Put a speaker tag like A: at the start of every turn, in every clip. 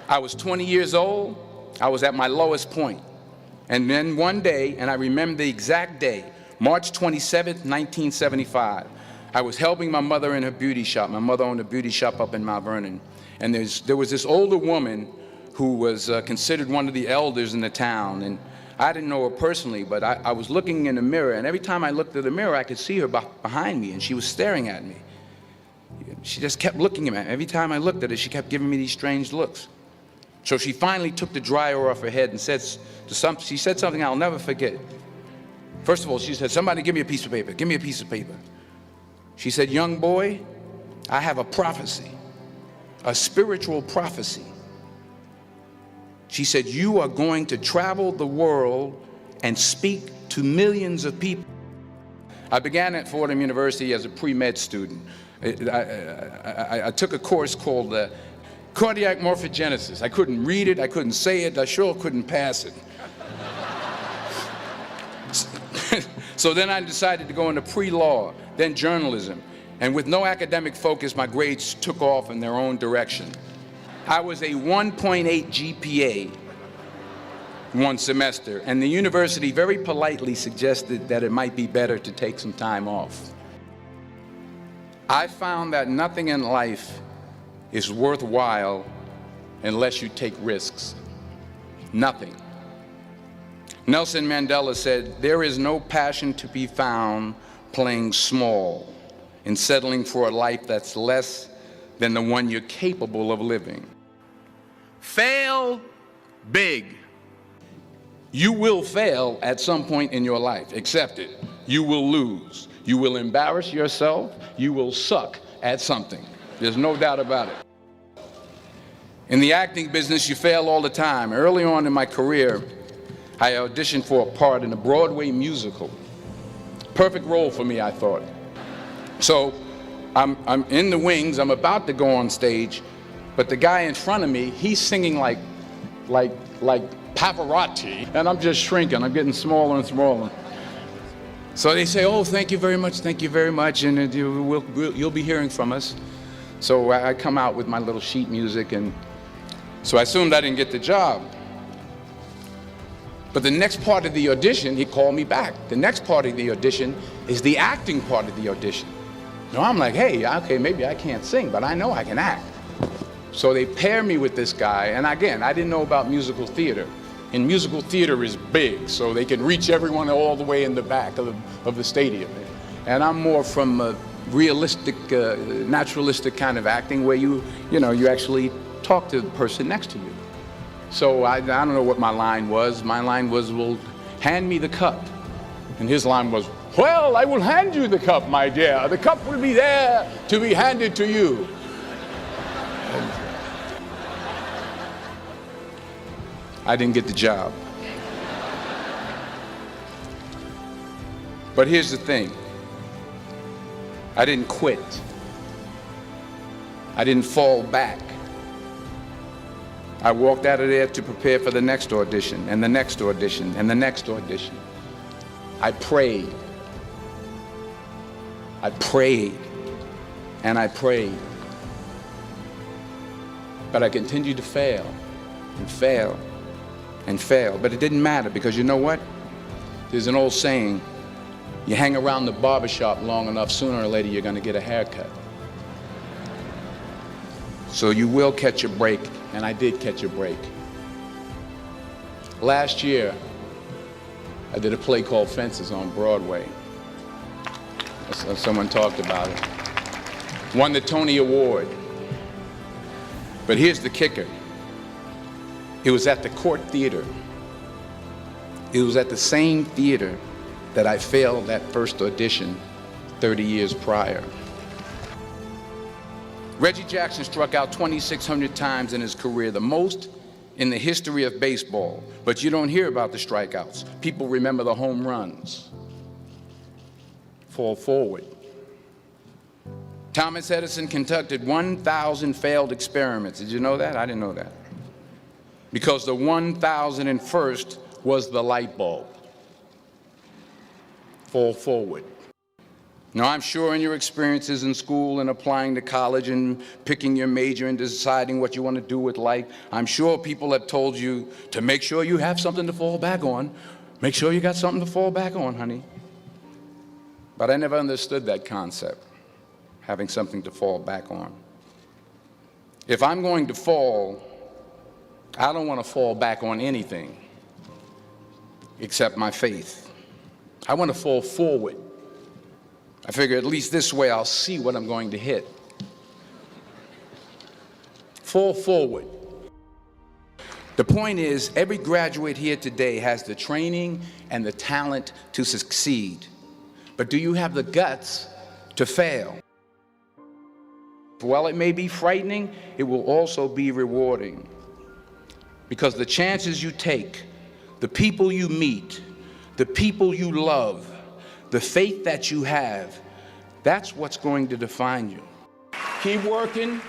A: I was 20 years old. I was at my lowest point. And then one day, and I remember the exact day, March 27th, 1975, I was helping my mother in her beauty shop. My mother owned a beauty shop up in Mount Vernon. And there was this older woman who was considered one of the elders in the town. And I didn't know her personally, but I was looking in the mirror, and every time I looked at the mirror, I could see her behind me, and she was staring at me. She just kept looking at me. Every time I looked at her, she kept giving me these strange looks. So she finally took the dryer off her head and she said something I'll never forget. First of all, she said, "Somebody give me a piece of paper. Give me a piece of paper." She said, "Young boy, I have a prophecy, a spiritual prophecy." She said, "You are going to travel the world and speak to millions of people." I began at Fordham University as a pre-med student. I took a course called cardiac morphogenesis. I couldn't read it, I couldn't say it, I sure couldn't pass it. So then I decided to go into pre-law, then journalism. And with no academic focus, my grades took off in their own direction. I was a 1.8 GPA one semester, and the university very politely suggested that it might be better to take some time off. I found that nothing in life is worthwhile unless you take risks. Nothing. Nelson Mandela said, "There is no passion to be found playing small and settling for a life that's less than the one you're capable of living." Fail big. You will fail at some point in your life. Accept it. You will lose. You will embarrass yourself. You will suck at something. There's no doubt about it. In the acting business, you fail all the time. Early on in my career, I auditioned for a part in a Broadway musical. Perfect role for me, I thought. So I'm in the wings, I'm about to go on stage, but the guy in front of me, he's singing like Pavarotti, and I'm just shrinking, I'm getting smaller and smaller. So they say, "Oh, thank you very much, and you'll be hearing from us." So I come out with my little sheet music, and so I assumed I didn't get the job. But the next part of the audition, he called me back. The next part of the audition is the acting part of the audition. Now I'm like, hey, okay, maybe I can't sing, but I know I can act. So they pair me with this guy, and again, I didn't know about musical theater. And musical theater is big, so they can reach everyone all the way in the back of the stadium. And I'm more from a realistic, naturalistic kind of acting where you actually talk to the person next to you. So I don't know what my line was. My line was, "Well, hand me the cup." And his line was, "Well, I will hand you the cup, my dear. The cup will be there to be handed to you." I didn't get the job. But here's the thing. I didn't quit. I didn't fall back. I walked out of there to prepare for the next audition, and the next audition, and the next audition. I prayed. I prayed, and I prayed. But I continued to fail, and fail, and fail. But it didn't matter, because you know what? There's an old saying, you hang around the barbershop long enough, sooner or later you're going to get a haircut. So you will catch a break, and I did catch a break. Last year, I did a play called Fences on Broadway. Someone talked about it. Won the Tony Award. But here's the kicker. It was at the Court Theater. It was at the same theater that I failed that first audition 30 years prior. Reggie Jackson struck out 2,600 times in his career, the most in the history of baseball. But you don't hear about the strikeouts. People remember the home runs. Fall forward. Thomas Edison conducted 1,000 failed experiments. Did you know that? I didn't know that. Because the 1,001st was the light bulb. Fall forward. Now, I'm sure in your experiences in school and applying to college and picking your major and deciding what you want to do with life, I'm sure people have told you to make sure you have something to fall back on. Make sure you got something to fall back on, honey. But I never understood that concept, having something to fall back on. If I'm going to fall, I don't want to fall back on anything except my faith. I want to fall forward. I figure at least this way I'll see what I'm going to hit. Fall forward. The point is, every graduate here today has the training and the talent to succeed. But do you have the guts to fail? While it may be frightening, it will also be rewarding. Because the chances you take, the people you meet, the people you love, the faith that you have, that's what's going to define you. Keep working,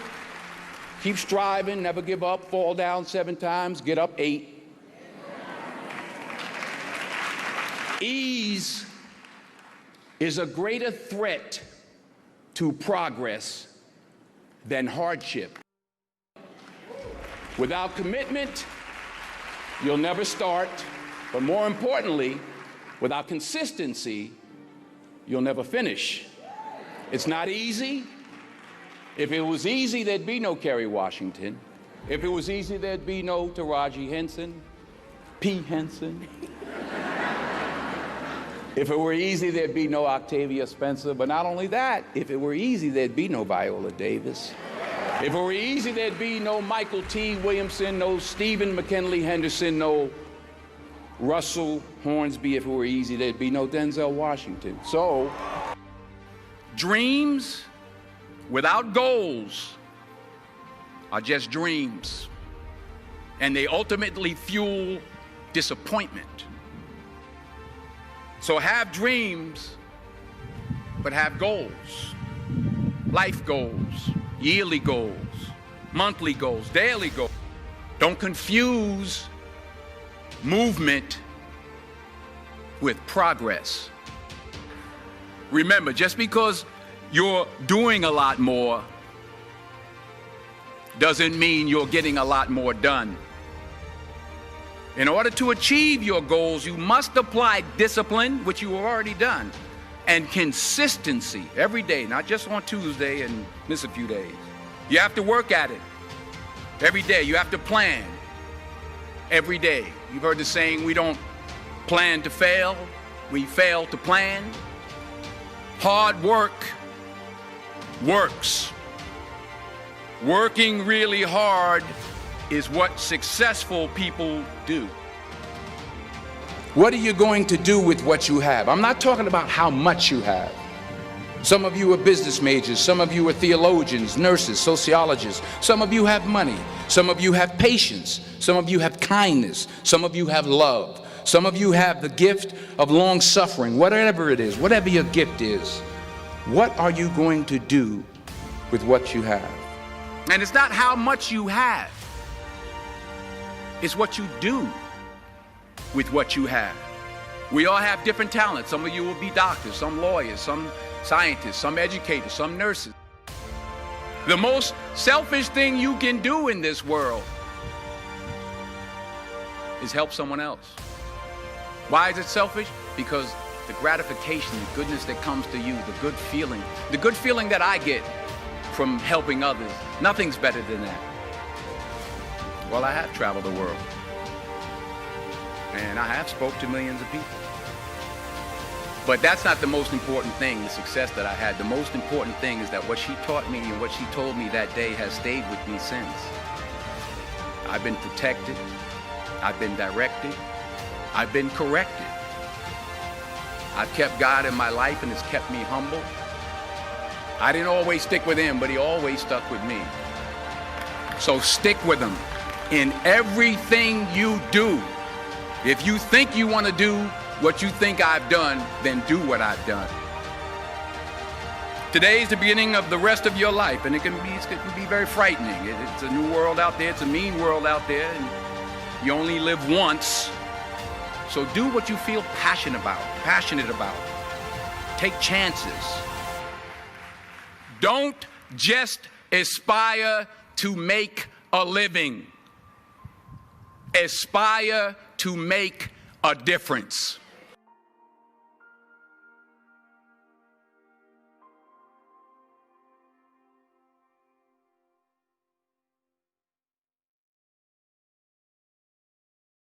A: keep striving, never give up, fall down 7 times, get up 8. Ease is a greater threat to progress than hardship. Without commitment, you'll never start, but more importantly, without consistency, you'll never finish. It's not easy. If it was easy, there'd be no Kerry Washington. If it was easy, there'd be no Taraji Henson, P. Henson. If it were easy, there'd be no Octavia Spencer. But not only that, if it were easy, there'd be no Viola Davis. If it were easy, there'd be no Michael T. Williamson, no Stephen McKinley Henderson, no Russell Hornsby. If it were easy, there'd be no Denzel Washington. So, dreams without goals are just dreams, and they ultimately fuel disappointment. So have dreams, but have goals. Life goals, yearly goals, monthly goals, daily goals. Don't confuse movement with progress. Remember, just because you're doing a lot more doesn't mean you're getting a lot more done. In order to achieve your goals, you must apply discipline, which you have already done, and consistency every day, not just on Tuesday and miss a few days. You have to work at it every day. You have to plan every day. You've heard the saying, we don't plan to fail, we fail to plan. Hard work works. Working really hard is what successful people do. What are you going to do with what you have? I'm not talking about how much you have. Some of you are business majors, some of you are theologians, nurses, sociologists, some of you have money, some of you have patience, some of you have kindness, some of you have love, some of you have the gift of long suffering, whatever it is, whatever your gift is. What are you going to do with what you have? And it's not how much you have. It's what you do with what you have. We all have different talents. Some of you will be doctors, some lawyers, some scientists, some educators, some nurses. The most selfish thing you can do in this world is help someone else. Why is it selfish? Because the gratification, the goodness that comes to you, the good feeling that I get from helping others, nothing's better than that. Well, I have traveled the world, and I have spoke to millions of people. But that's not the most important thing, the success that I had. The most important thing is that what she taught me and what she told me that day has stayed with me since. I've been protected, I've been directed, I've been corrected. I've kept God in my life, and it's kept me humble. I didn't always stick with him, but he always stuck with me. So stick with him in everything you do. If you think you want to do what you think I've done, then do what I've done. Today is the beginning of the rest of your life, and it can be very frightening. It's a new world out there. It's a mean world out there, and you only live once. So do what you feel passionate about. Take chances. Don't just aspire to make a living. Aspire to make a difference.